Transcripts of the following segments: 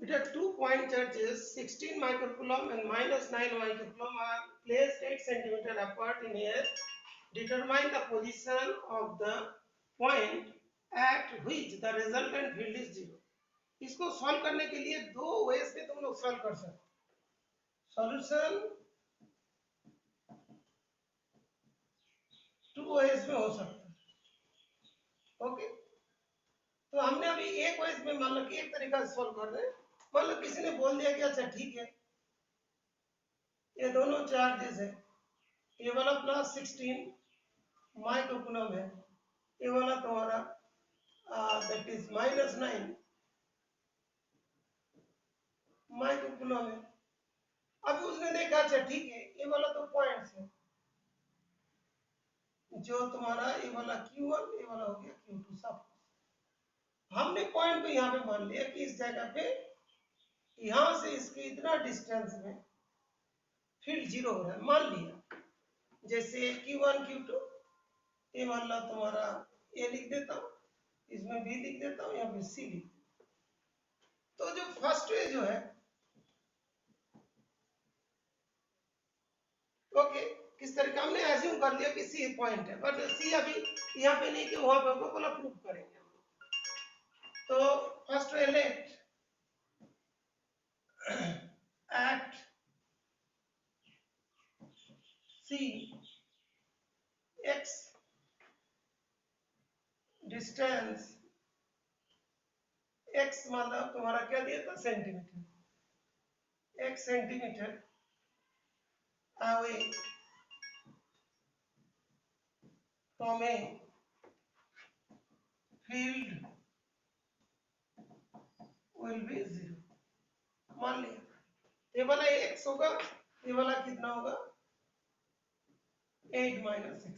बेटा 2 point charges 16 microcoulomb and minus 9 microcoulomb are placed 8 centimeter apart in air. Determine the position of the point at which the resultant field is zero. इसको solve करने के लिए दो veg में तुम लोग सॉल्व कर सकते। सॉल्यूशन टू वेज में हो सकता है। ओके, तो हमने अभी एक वेज में मान लो कि एक तरीका से सॉल्व कर रहे हैं। मान लो किसी ने बोल दिया कि अच्छा ठीक है, ये दोनों चार्जेस है, ये वाला प्लस 16 माइक्रोकूलम है, ये वाला तुम्हारा दैट इज माइनस 9 माइक्रोकूलम है। अब उसने देखा अच्छा ठीक है, ये वाला तो पॉइंट्स है, जो तुम्हारा ये वाला Q1 ये वाला हो गया Q2 सब। हमने पॉइंट पे यहाँ पे मान लिया कि इस जगह पे यहाँ से इसके इतना डिस्टेंस में फील्ड जीरो हो रहा है, मान लिया। जैसे Q1 Q2 ये मान लो तुम्हारा ए लिख देता हूँ, इसमें बी लिख देता हूँ, यहाँ पे सी लिख देता हूँ। तो जो फर्स्ट वे जो है ओके, किस तरीके हमने एज्यूम कर लिया कि सी पॉइंट है, बट सी अभी यहाँ पे नहीं कि वहां पे होगा, बोला प्रूव करेंगे। तो first we let at C x distance x मतलब तुम्हारा क्या दिया था centimetre, x centimetre away from a field will be zero। मान लिया ये वाला x होगा, ये वाला कितना होगा 8 माइनस 6।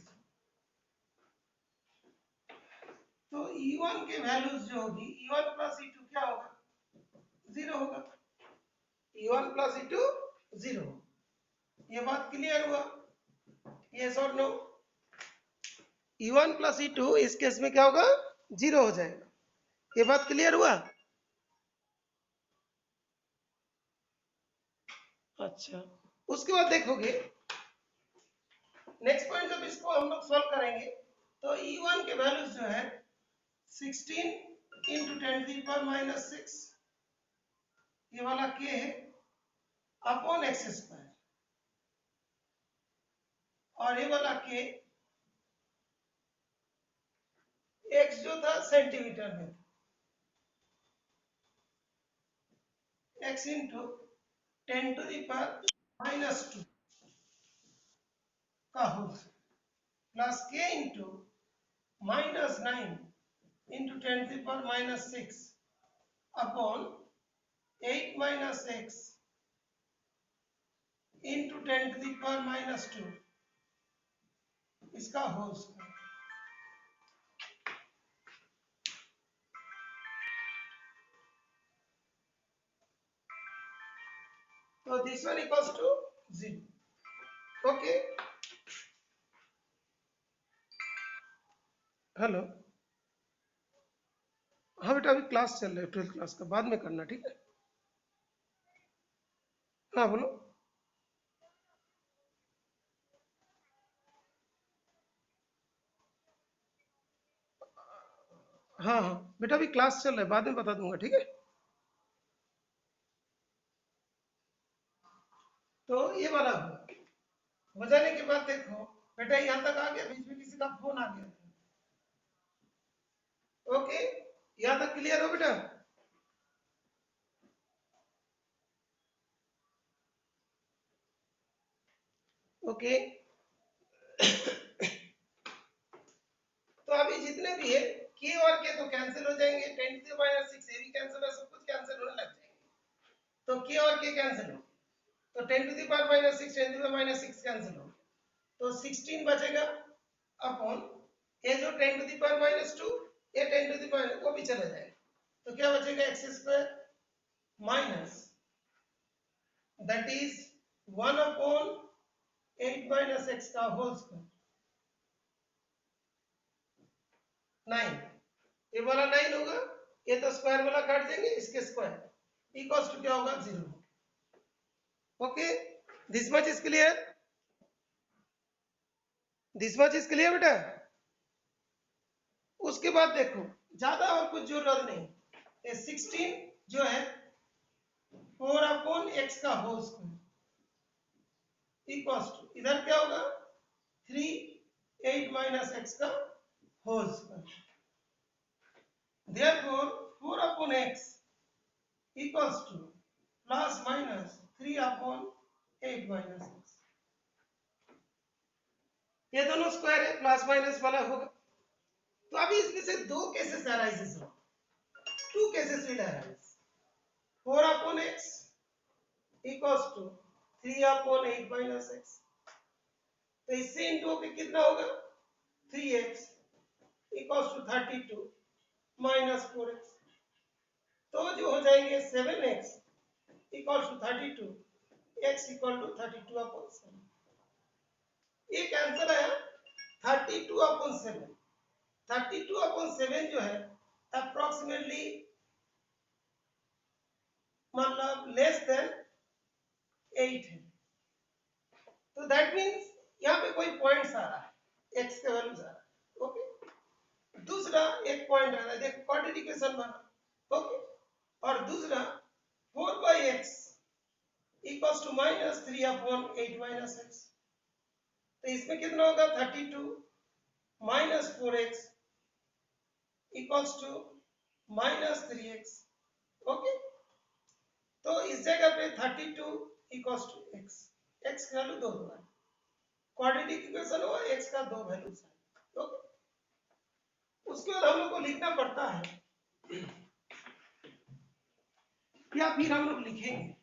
तो E1 के वैल्यूज जो होगी E1 प्लस E2 क्या होगा, जीरो होगा। E1 plus E2 zero. ये बात क्लियर हुआ, यस और नो? E1 प्लस E2 इस केस में क्या होगा, जीरो हो जाएगा। ये बात क्लियर हुआ? अच्छा, उसके बाद देखोगे नेक्स्ट पॉइंट जब इसको हम लोग सॉल्व करेंगे तो E1 के वैल्यूज जो है 16 इंटू 10 की पावर माइनस 6 ये वाला k है अपॉन एक्स स्क्वायर, और ये वाला k x जो था सेंटीमीटर में, x into 10 to the power minus 2 का whole plus k into minus 9 into 10 to the power minus 6 upon 8 minus x into 10 to the power minus 2 इसका whole square. So this one equals to 0. Okay. Hello, हाँ बेटा अभी class चल रहा है 12th class का, बाद में करना ठीक है। हाँ बोलो। हाँ हाँ बेटा अभी क्लास चल रहा है, बाद में बता दूंगा ठीक है। तो ये वाला हो जाने के बाद देखो बेटा यहाँ तक आ गया, बीच में किसी का फोन आ गया। ओके, यहाँ तक क्लियर हो बेटा? ओके तो अभी जितने भी है के और के तो कैंसिल हो जाएंगे, 10 to the minus 6 ये भी कैंसिल है, सब कुछ कैंसिल होने लग जाएंगे। तो के और के कैंसिल हो, तो 10 to the power minus 6 10 to the minus 6 cancel हो, तो 16 बचेगा अपॉन ये जो 10 to the power minus 2 ये 10 to the power वो भी चला जाएगा, तो क्या बचेगा x square minus that is 1 upon 8 minus x का होल स्क्वायर 9। ये वाला 9 होगा, ये तो स्क्वायर वाला काट देंगे, इसके स्क्वायर इक्वल्स टू क्या होगा 0। Okay, this much is clear, this much is clear बेटा। उसके बाद देखो ज्यादा और कुछ जरूरत नहीं, ये 16 जो है 4/x का होल स्क्वायर इक्वल्स टू इधर क्या होगा 3 8 माइनस x का whole square, therefore 4/x equals to plus minus 3/8 minus x। ये दोनों स्क्वायर है, प्लस माइनस वाला होगा। तो अभी इसमें से दो केसेस अराइजेस हो, two cases will arise. 4/x equals to 3/8 minus x, तो इससे इंटू होके कितना होगा 3x equals to 32 minus 4x, तो जो हो जाएंगे 7x equals to 32, x equal to 32/7। ये कैंसर आया 32/7। 32/7 जो है अप्रोक्सीमेटली मतलब लेस देन 8 है, तो दैट मींस यहाँ पे कोई पॉइंट्स आ रहा है, x के वैल्यूज आ रहा है। ओके, दूसरा एक पॉइंट आ रहा है, देखो क्वाड्रेटिक इक्वेशन बना। ओके, और दूसरा 4/x equals to minus 3/8 minus x, तो इसमें कितना होगा 32 minus 4x equals to minus 3x। Okay, तो इस जगह पे 32 इक्वल्स टू x, x का वैल्यू 2 है, क्वाड्रेटिक इक्वेशन हुआ x का 2 वैल्यूज है। ओके, उसके बाद हम लोग को लिखना पड़ता है या फिर हम लोग लिखेंगे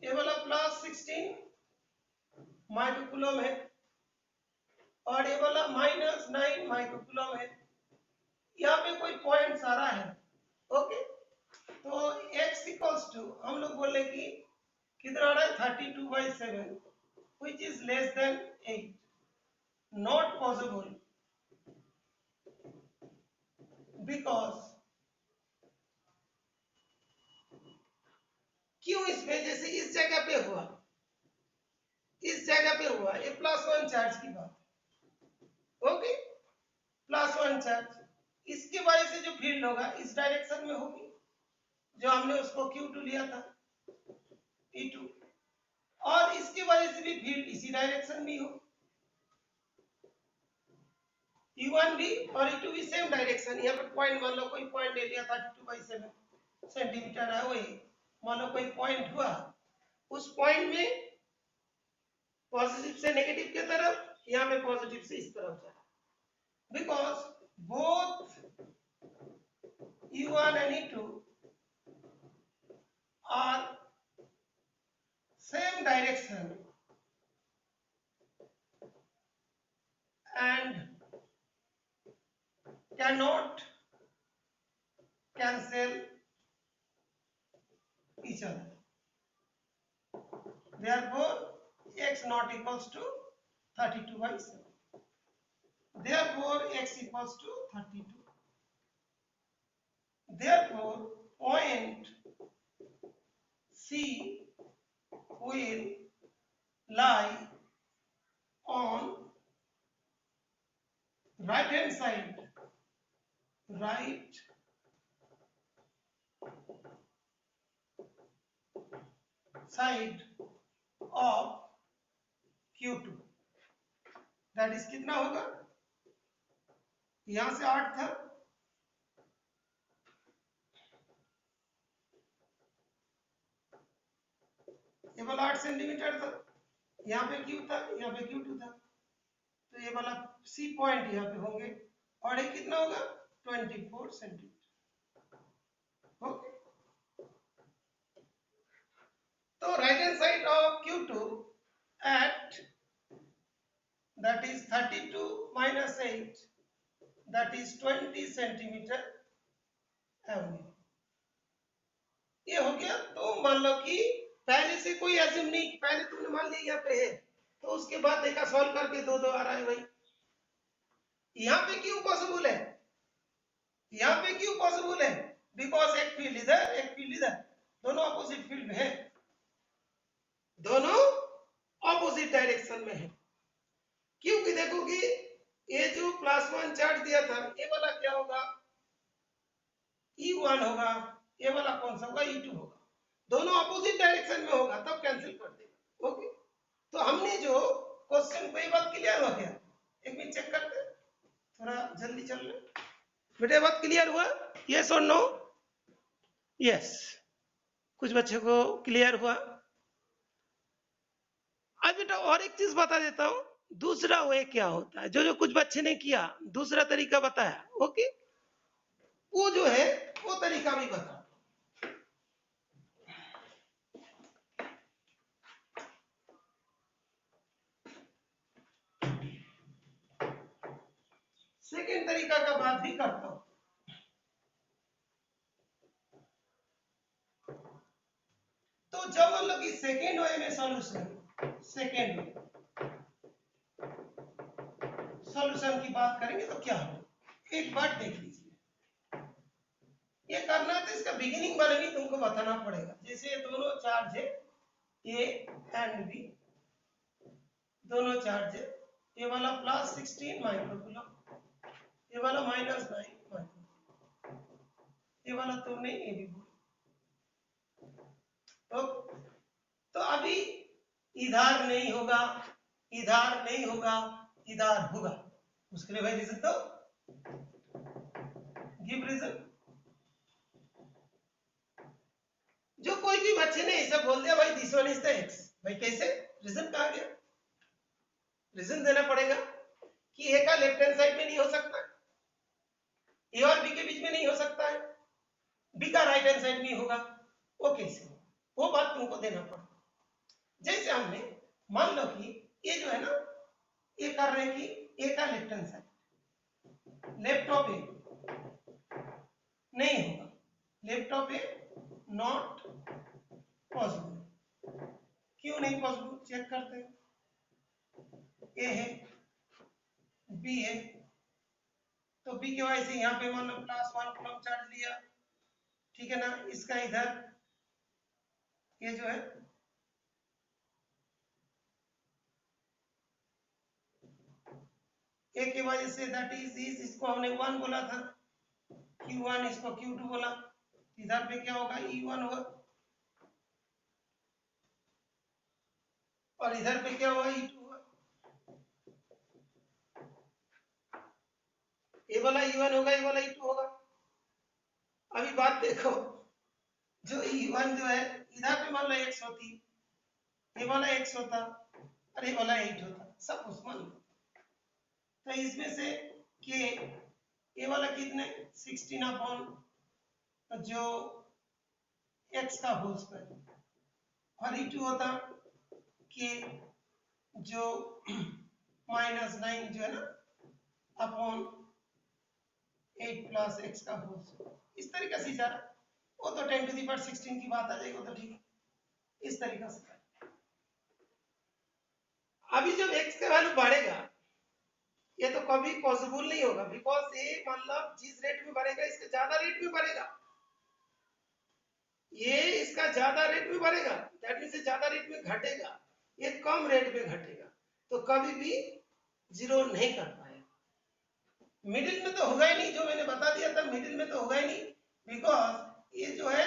ये वाला प्लस 16 माइक्रोकूलम है और ये वाला माइनस 9 माइक्रोकूलम है। यहाँ पे कोई पॉइंट्स आ रहा है। ओके, तो x इक्वल्स टू हम लोग बोले कि कितना आ रहा है 32/7 which is less than 8, not possible because क्यों इसमें जैसे इस जगह पे हुआ, इस जगह पे हुआ, ये +1 चार्ज की बात। ओके, +1 चार्ज, इसके वजह से जो फील्ड होगा इस डायरेक्शन में होगी, जो हमने उसको Q2 लिया था E2, और इसके वजह से भी फील्ड इसी डायरेक्शन में हो, E1 भी और E2 भी सेम डायरेक्शन। यहाँ पर पॉइंट मान लो कोई पॉइंट ले लिया 32/7 सेंटीमीटर है, वही मान लो कोई पॉइंट हुआ, उस पॉइंट में पॉजिटिव से नेगेटिव की तरफ, यहाँ पे पॉजिटिव से इस तरफ जा, because both E1 and E2 are same direction and cannot cancel each other, therefore x not equals to 32/7, therefore x equals to 32, therefore point C will lie on right hand side, right side of Q2, that is कितना होगा, यहां से 8 था, ये वाला 8 centimetre था, यहाँ पे Q था, यहाँ पे Q2 था, तो ये वाला C पॉइंट यहाँ पे होंगे, और ये कितना होगा 24 सेंटीमीटर। ओके, तो right hand side of Q2 at that is 32 minus 8, that is 20 centimetre होंगे। ये हो गया। तो मान लो कि पहले से कोई एज्यूम नहीं, पहले तुमने मान लिया यहाँ पे है, तो उसके बाद देखा सॉल्व करके 2 2 आ रहा है भाई। यहाँ पे क्यों पॉसिबल है, यहाँ पे क्यों पॉसिबल है, बिकॉज एक फील्ड इधर एक फील्ड इधर, दोनों अपोजिट फील्ड में है, दोनों अपोजिट डायरेक्शन में है। क्योंकि देखो कि ये जो +1 चार्ज दिया था ये वाला क्या होगा, E1 होगा, ये वाला कौन सा होगा, E2 होगा, दोनों अपोजिट डायरेक्शन में होगा तब कैंसिल कर देगा। ओके, तो हमने जो क्वेश्चन को, ये बात क्लियर हो गया, एक मिनट चेक करते हैं, थोड़ा जल्दी चल रहे बेटे, बात क्लियर हुआ, यस और नो, यस, कुछ बच्चों को क्लियर हुआ। अब बेटा और एक चीज बता देता हूं, दूसरा वे क्या होता है, जो कुछ बच्चे ने किया दूसरा तरीका बताया, ओके, वो जो है वो तरीका भी बता। सेकेंड तरीका का बात भी करता हूं। तो जब मतलब कि सेकेंड वे में सेकेंड सॉल्यूशन की बात करेंगे तो क्या होगा, एक बार देख लीजिए, ये करना है तो इसका बिगिनिंग वाले भी तुमको बताना पड़ेगा। जैसे ये दोनों चार्ज है ए एंड बी, दोनों चार्ज है, ये वाला +16 माइक्रोकूलम, ये वाला -9 माइक्रोकूलम, ये वाला तो नहीं, ये भी तो अभी इधर नहीं होगा, इधर नहीं होगा, इधर होगा, उसके लिए भाई रीजन तो गिव रीजन। जो कोई भी बच्चे ने ऐसा बोल दिया भाई this one is the x, भाई कैसे, रीजन कहा गया, रीजन देना पड़ेगा कि ए का लेफ्ट हैंड साइड में नहीं हो सकता, ए और बी के बीच में नहीं हो सकता है, बी का राइट हैंड साइड में होगा, वो कैसे, वो बात तुमको देना पड़ेगा। जैसे हमने मान लो कि ये जो है ना, ये कर रहे हैं कि ए का left hand side, left of A नहीं होगा, left of A not possible, क्यों नहीं पॉसिबल, चेक करते हैं, ए है बी है, तो बी के वजह से यहाँ पे मान लो +1 कूलम चार्ज लिया, ठीक है ना, इसका इधर ये जो है ए की वजह से दैट इज इसको हमने 1 बोला था, Q1 इसको Q2 बोला, इधर पे क्या होगा, E1 होगा, और इधर पे क्या होगा, E2 होगा, ये वाला E1 होगा, ये वाला E2 होगा। अभी बात देखो, जो E1 जो है इधर पे मान लो x होती, ये वाला x होता, और ये वाला 8 होता, सब कुछ मान लो, तो इसमें से के ये वाला कितने 16 अपॉन जो x का होल स्क्वायर, और E2 होता के जो -9 जो है ना अपॉन 8 + x का होल स्क्वायर, इस तरीके से जा रहा, वो तो 10⁻16 की बात आ जाएगी, वो तो ठीक, इस तरीके से। अभी जब x का वैल्यू बढ़ेगा, ये तो कभी पॉसिबल नहीं होगा, बिकॉज ये मतलब जिस रेट में बढ़ेगा इसके ज्यादा रेट में बढ़ेगा, ये इसका ज्यादा रेट में बढ़ेगा, दैट मींस ज्यादा रेट में घटेगा, ये कम रेट में घटेगा, तो कभी भी जीरो नहीं कर पाएगा। मिडिल में तो होगा ही नहीं, जो मैंने बता दिया था मिडिल में तो होगा ही नहीं, बिकॉज ये जो है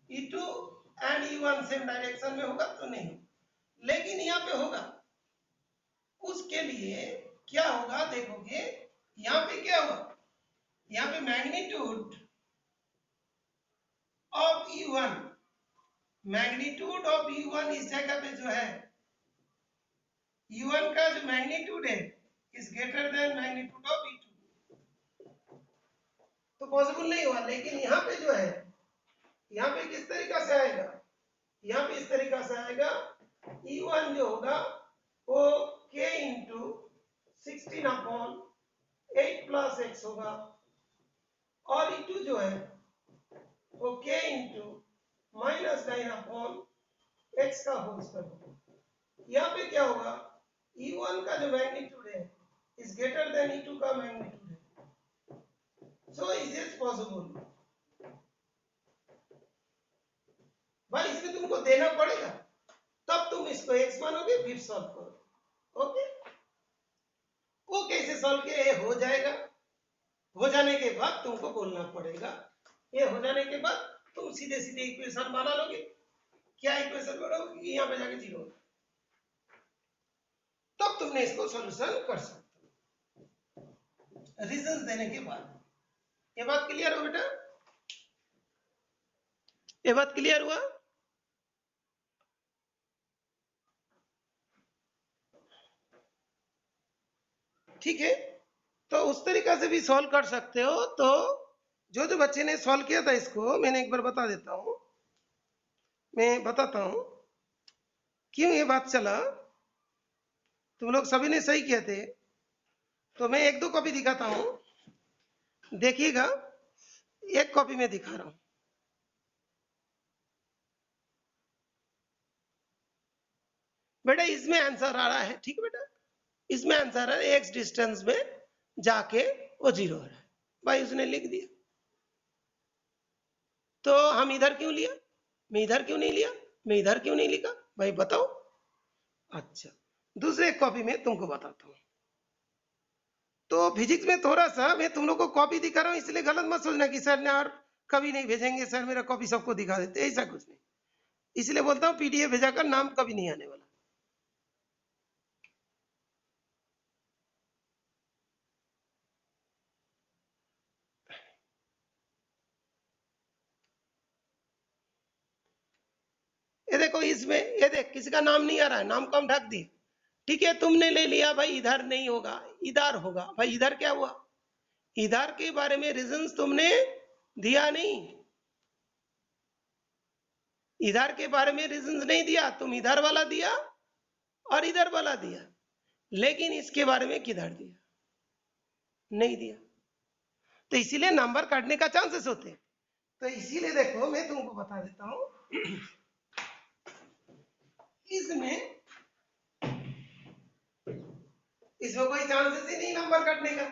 E2 and E1 same direction में होगा तो नहीं, लेकिन यहाँ पे होगा, उसके लिए क्या होगा देखोगे, यहाँ पे क्या होगा, यहाँ पे magnitude of E1, magnitude of E1 इस जगह पे जो है, E1 का जो मैग्नीट्यूड है is greater than magnitude of E2, तो पॉसिबल नहीं हुआ। लेकिन यहाँ पे जो है, यहाँ पे किस तरीका से आएगा, यहाँ पे इस तरीका से आएगा, E1 जो होगा वो k इंटू 16 अपॉन 8 + x होगा, और E2 जो है वो k इंटू -9 अपॉन x का होल स्क्वायर होगा। यहाँ पे क्या होगा, E1 का जो मैग्नीट्यूड है इज ग्रेटर देन E2 का मैग्नीट्यूड है, सो इज इट पॉसिबल। भाई इसमें तुमको देना पड़ेगा, तब तुम इसको x मानोगे फिर सॉल्व करो। ओके, वो कैसे सॉल्व किया ये हो जाएगा, हो जाने के बाद तुमको बोलना पड़ेगा, ये हो जाने के बाद तुम सीधे सीधे इक्वेशन बना लोगे। क्या इक्वेशन बनाओगे, यहाँ पे जाके जीरो, तब तुमने इसको सॉल्यूशन कर सकते हो रीजंस देने के बाद। ये बात क्लियर हो बेटा, ये बात क्लियर हुआ? ठीक है, तो उस तरीका से भी सॉल्व कर सकते हो। तो जो जो बच्चे ने सॉल्व किया था इसको मैंने एक बार बता देता हूं, मैं बताता हूं क्यों ये बात चला। तुम लोग सभी ने सही किए थे, तो मैं एक दो कॉपी दिखाता हूं, देखिएगा। एक कॉपी में दिखा रहा हूं, बेटा इसमें आंसर आ रहा है, ठीक है बेटा, इसमें आंसर है एक्स डिस्टेंस में जाके वो जीरो है, भाई उसने लिख दिया। तो हम इधर क्यों लिया, मैं इधर क्यों नहीं लिया, मैं इधर क्यों नहीं लिखा, भाई बताओ। अच्छा, दूसरे कॉपी में तुमको बताता हूँ। तो फिजिक्स में थोड़ा सा मैं तुम लोग को कॉपी दिखा रहा हूँ, इसलिए गलत मत सोचना कि सर ने और कभी नहीं भेजेंगे, सर मेरा कॉपी सबको दिखा देते, ऐसा कुछ नहीं। इसलिए बोलता हूँ पीडीएफ भेजा कर नाम कभी नहीं आने वाला। ये देखो इसमें, ये देख किसी का नाम नहीं आ रहा है, नाम को हम ढक दिए। ठीक है, तुमने ले लिया भाई इधर नहीं होगा, इधर होगा। भाई इधर क्या हुआ, इधर के बारे में रीजंस तुमने दिया नहीं, इधर के बारे में रीजंस नहीं दिया, तुम इधर वाला दिया और इधर वाला दिया, लेकिन इसके बारे में किधर दिया, नहीं दिया। तो इसीलिए नंबर काटने का चांसेस होते हैं। तो इसीलिए देखो मैं तुमको बता देता हूं, इसमें इसमें कोई चांसेस ही नहीं नंबर काटने का,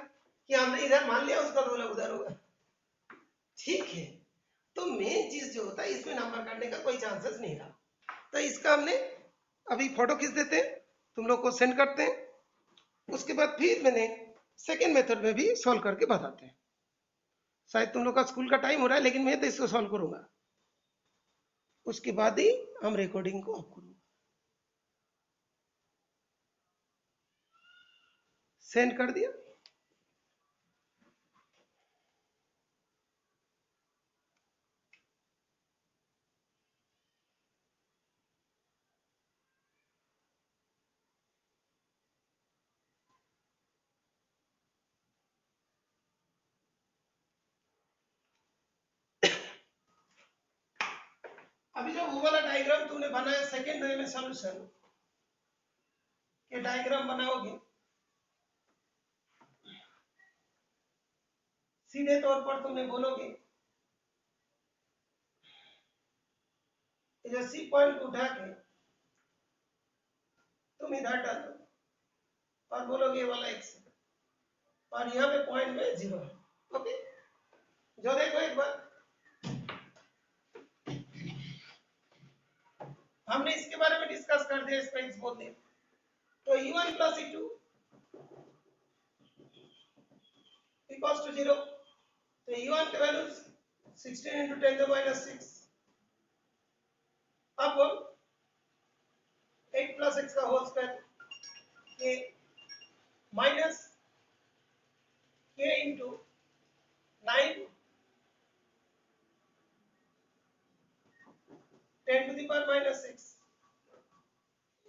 कि हमने इधर मान लिया उसका रोल उधर होगा। ठीक है, तो मेन चीज जो होता है इसमें नंबर काटने का कोई चांसेस नहीं रहा। तो इसका हमने अभी फोटो खींच देते हैं, तुम लोग को सेंड करते हैं, उसके बाद फिर मैंने सेकेंड मेथड में भी सॉल्व करके बताते हैं। शायद तुम लोग का स्कूल का टाइम हो रहा है, लेकिन मैं तो इसको सॉल्व करूंगा, उसके बाद ही हम रिकॉर्डिंग को ऑफ करूंगा। सेंड कर दिया। अभी जो वो वाला डायग्राम तुमने बनाया सेकेंड वे में सॉल्यूशन के डायग्राम बनाओगे, सीधे तौर पर तुमने बोलोगे जो सी पॉइंट को उठा के तुम इधर डाल दो और बोलोगे ये वाला एक्स, और यहाँ पे पॉइंट में जीरो है। ओके, जो देखो एक बार हमने इसके बारे में डिस्कस कर दिया, इसका एक्स बोल दिया। तो E1 plus E2 equals to zero. तो E1 की value 16 into 10 to minus 6 upon 8 plus x का होल स्क्वायर के minus k into 9 10 to the power minus 6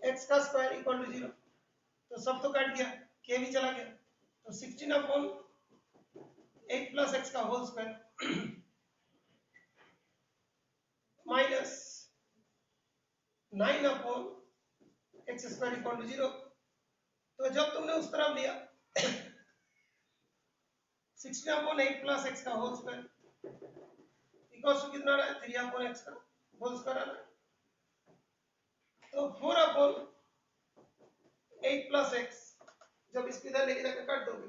x का स्क्वायर इक्वल टू जीरो। तो सब तो कट गया, k भी चला गया, तो 16 अपॉन 8 प्लस x का whole square minus 9 upon x square equal to zero. तो जब तुमने उस तरफ लिया 16 अपॉन 8 प्लस x का होल स्क्वायर इक्वल टू कितना रहा है, 3 अपॉन x का होल स्क्वायर आ रहा है। तो 4 अपॉन प्लस एक्स, जब इसको इधर लेके जाकर काट दोगे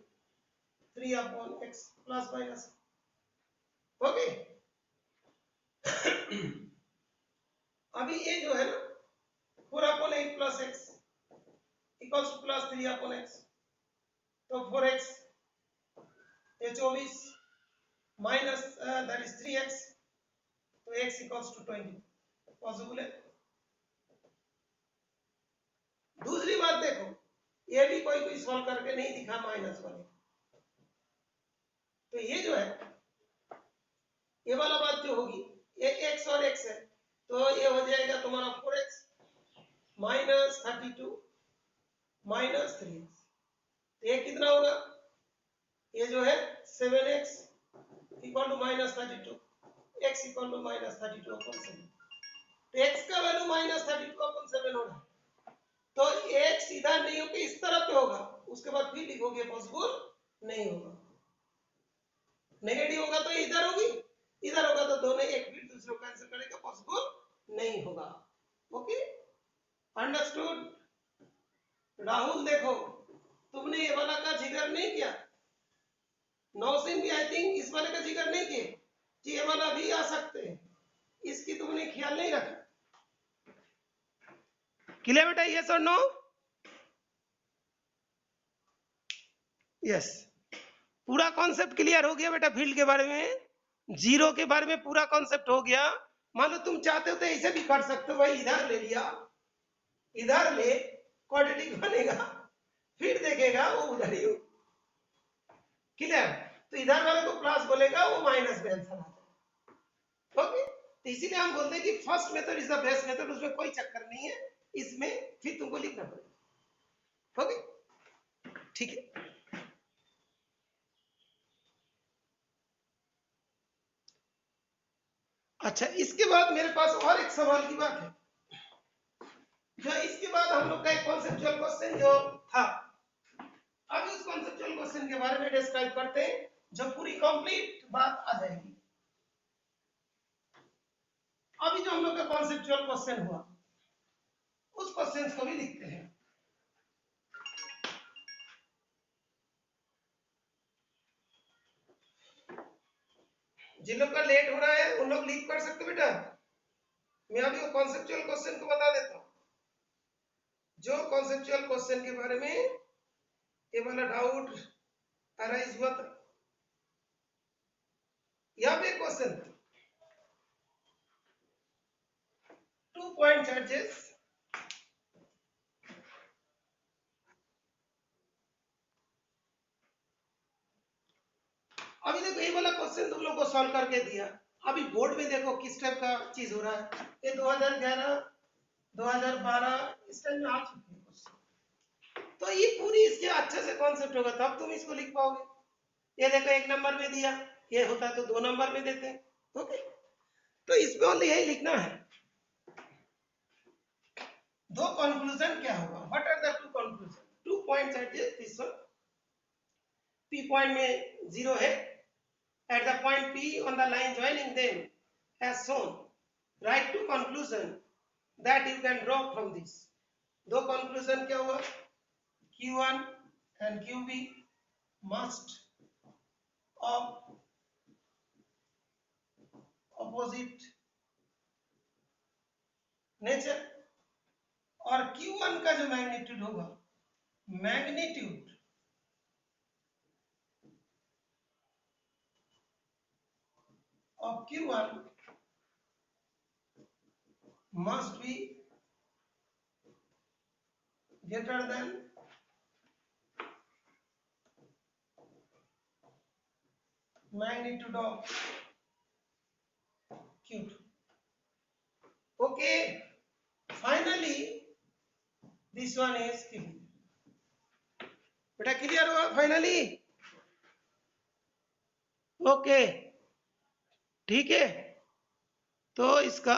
3/x प्लस माइनस, ओके। अभी ये जो है ना 4/8 plus x equals two plus 3/x, तो 4x, ये 24 माइनस दैट इज 3x, तो x इक्वल्स टू 20, पॉसिबल है। दूसरी बात देखो, ये भी कोई सॉल्व करके नहीं दिखा माइनस वाले, तो ये जो है ये वाला बात जो होगी, ये x और x है, तो ये हो जाएगा तुम्हारा 4x माइनस 32 माइनस 3x, ये कितना होगा, ये जो है 7x equal to minus 32, x equal to minus 32/7, तो x का वैल्यू माइनस 32/7 होगा, तो x इधर नहीं होकर इस तरफ पे होगा, उसके बाद फिर लिखोगे पॉसिबल नहीं होगा, नेगेटिव होगा तो इधर होगी, इधर होगा तो दोनों एक फिर दूसरे को कैंसिल करेगा, पॉसिबल नहीं होगा, ओके, अंडरस्टूड। राहुल देखो, तुमने ये वाला का जिक्र नहीं किया, नौसिन भी आई थिंक इस वाले का जिक्र नहीं किए कि ये वाला भी आ सकते हैं, इसकी तुमने ख्याल नहीं रखा, क्लियर बेटा, यस और नो? यस, पूरा कॉन्सेप्ट क्लियर हो गया बेटा, फील्ड के बारे में, जीरो के बारे में पूरा कॉन्सेप्ट हो गया। मान लो तुम चाहते हो तो ऐसे भी कर सकते हो, भाई इधर ले लिया, इधर ले, क्वाड्रेटिक बनेगा, फिर देखेगा वो उधर ही हो, क्लियर, तो इधर वाले को प्लस बोलेगा, वो माइनस में आंसर आता है, ओके, तो इसीलिए हम बोलते हैं कि first method is the best method, उसमें कोई चक्कर नहीं है, इसमें फिर तुमको लिखना पड़ेगा, ओके, ठीक है। अच्छा, इसके बाद मेरे पास और एक सवाल की बात है, जो इसके बाद हम लोग का एक कॉन्सेप्चुअल क्वेश्चन जो था, अभी उस कॉन्सेप्चुअल क्वेश्चन के बारे में डिस्क्राइब करते हैं, जब पूरी कंप्लीट बात आ जाएगी। अभी जो हम लोग का कॉन्सेप्चुअल क्वेश्चन हुआ, उस क्वेश्चन को भी लिखते हैं। जिन लोग का लेट हो रहा है उन लोग लीव कर सकते बेटा, मैं अभी वो कॉन्सेप्चुअल क्वेश्चन को बता देता हूं, जो कॉन्सेप्चुअल क्वेश्चन के बारे में ये वाला डाउट अराइज हुआ था, यहाँ पे क्वेश्चन 2 पॉइंट चार्जेस, अभी देखो ये वाला क्वेश्चन तुम लोग को सॉल्व करके दिया, अभी बोर्ड में देखो किस टाइप का चीज हो रहा है, ये 2011 2012 इस टाइम में आ चुके हैं क्वेश्चन, तो ये पूरी इसके अच्छे से कॉन्सेप्ट होगा तब तुम इसको लिख पाओगे। ये देखो 1 नंबर में दिया, ये होता है तो 2 नंबर में देते हैं, ओके, तो इसमें ओनली यही लिखना है, दो कंक्लूजन क्या होगा, what are the two conclusion, 2 points at this one, P point में 0 है, at the point P on the line joining them as shown, write two conclusion that you can draw from this, दो conclusion क्या हुआ, Q1 and QB must of opposite nature, और Q1 का जो magnitude होगा, magnitude of Q1 must be greater than magnitude of Q2, okay, finally this one is clear, बेटा clear हुआ finally, okay, ठीक है, तो इसका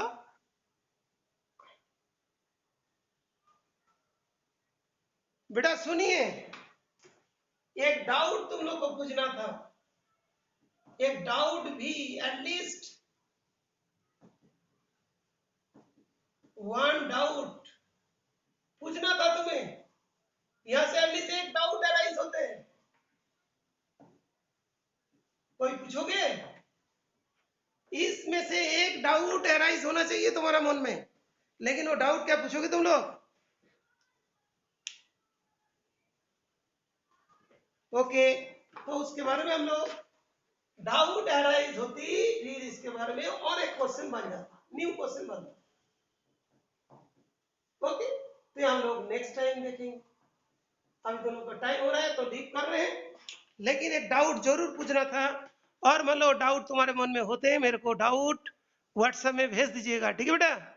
बेटा सुनिए, एक डाउट तुम लोग को पूछना था, एक डाउट भी एटलीस्ट वन डाउट पूछना था तुम्हें, यहां से अगली से एक डाउट अराइज होते हैं, कोई पूछोगे? इसमें से एक डाउट अराइज होना चाहिए तुम्हारा मन में, लेकिन वो डाउट क्या पूछोगे तुम लोग? ओके, तो उसके बारे में हम लोग डाउट अराइज होती, फिर इसके बारे में और एक क्वेश्चन बन जाता, न्यू क्वेश्चन बनता। ओके, तो हम लोग नेक्स्ट टाइम देखेंगे। अभी दोनों का टाइम हो रहा है तो डीप कर रहे हैं, लेकिन एक डाउट जरूर पूछना था। और मान लो डाउट तुम्हारे मन में होते हैं, मेरे को डाउट व्हाट्सएप में भेज दीजिएगा, ठीक है बेटा?